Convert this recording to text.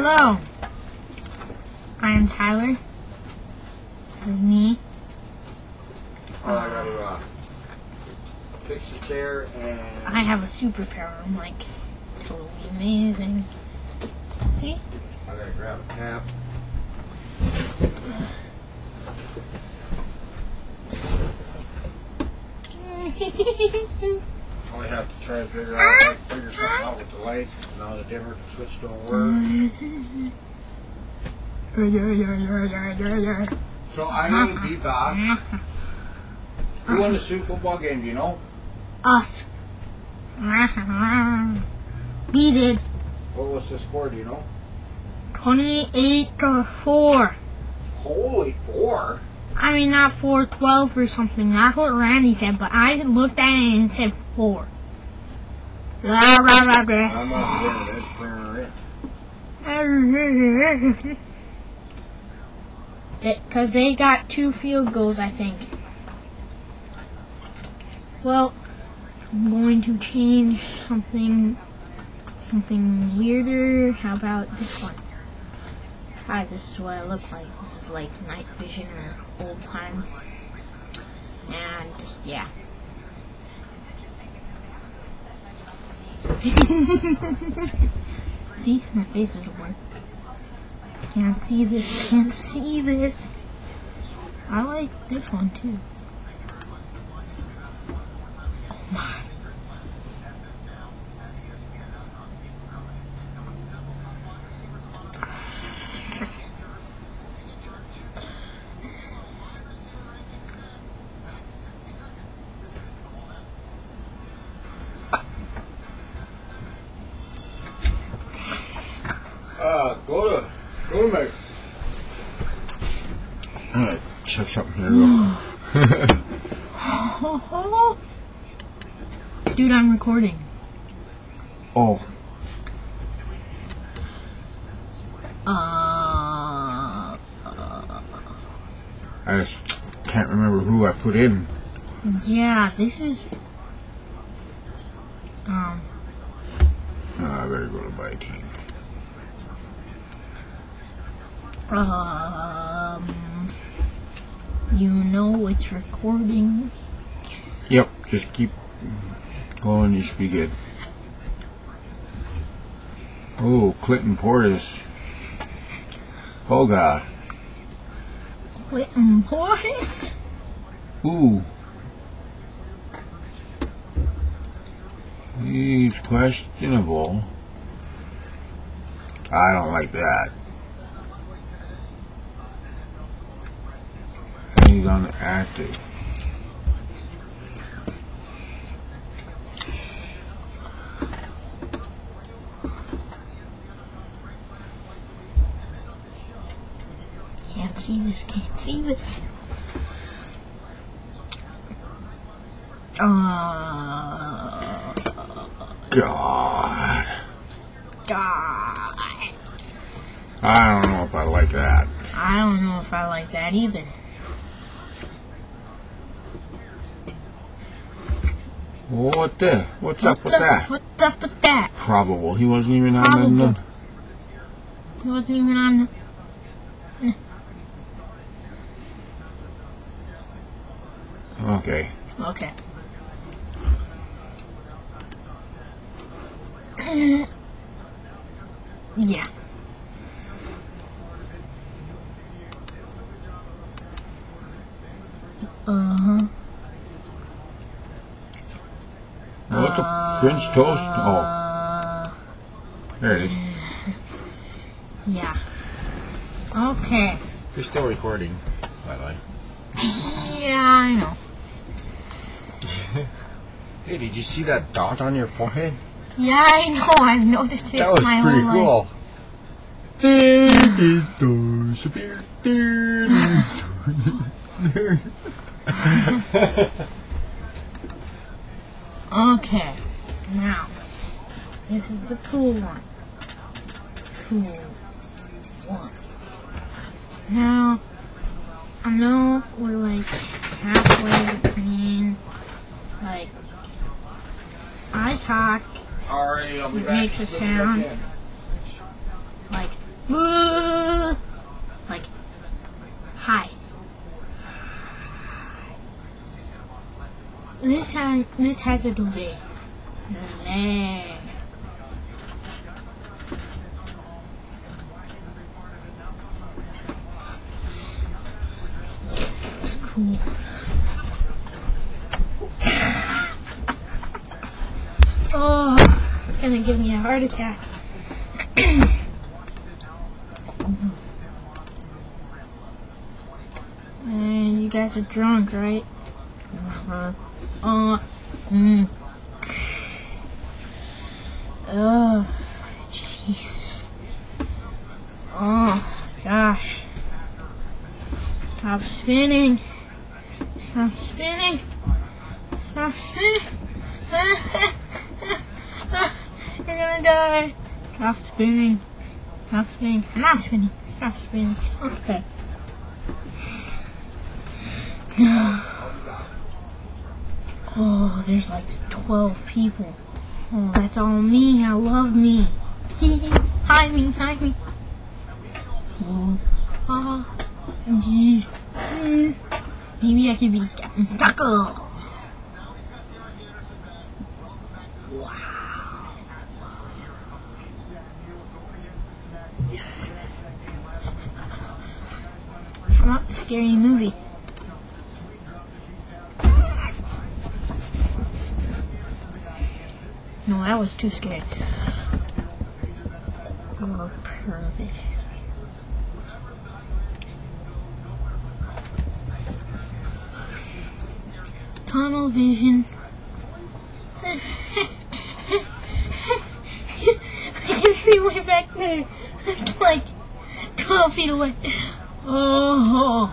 Hello. I am Tyler. This is me. I gotta fix the chair and... I have a superpower. I'm like totally amazing. See? I gotta grab a cap. I have to try to figure something out with the lights. Now the dimmer switch don't work. So I'm gonna be back. Who won the Sioux football game? Do you know? Us. We did. What was the score? Do you know? 28-4. Holy 4! I mean, not 4-12 or something. That's what Randy said, but I looked at it and it said 4. I'm not there. Because they got 2 field goals, I think. Well, I'm going to change something weirder. How about this one? Hi, this is what I look like. This is like night vision or old time. And yeah. See, my face is work. Can't see this. Can't see this. I like this one too. Oh my. Go to me. Alright, check something here. Dude, I'm recording. Oh. I just can't remember who I put in. Yeah, this is. I better go to my team. You know it's recording. Yep, just keep going, you should be good. Oh, Clinton Portis. Oh God. Clinton Portis? Ooh. He's questionable. I don't like that. He's inactive. Can't see this, can't see this. God. God. I don't know if I like that. I don't know if I like that either. What the? What's up with that? What's up with that? Probable. He wasn't even on the... He wasn't even on the... Okay. Okay. Yeah. What the French toast? Oh. There it is. Yeah. Okay. You're still recording, by the way. Yeah, I know. Hey, did you see that dot on your forehead? Yeah, I know. I've noticed it. That was my pretty whole cool. It is the spirit. Okay. Now, this is the cool one. Cool one. Now, I know we're like halfway between, like, I talk, Alrighty, I'll be which back. makes a sound, like Like, hi. This has a delay. This looks cool. Oh, it's gonna give me a heart attack. And you guys are drunk, right? Oh, jeez. Oh, gosh. Stop spinning. Stop spinning. Stop spinning. You're gonna die. Stop spinning. Stop spinning. I'm not spinning. Stop spinning. Okay. Oh, there's like 12 people. Oh, that's all me. I love me. Hide me. Oh, gee. Maybe I could be Captain Taco. Wow. How about scary movie? No, that was too scary. Oh, perfect. Tunnel vision. I can see way back there. It's like 12 feet away. Oh.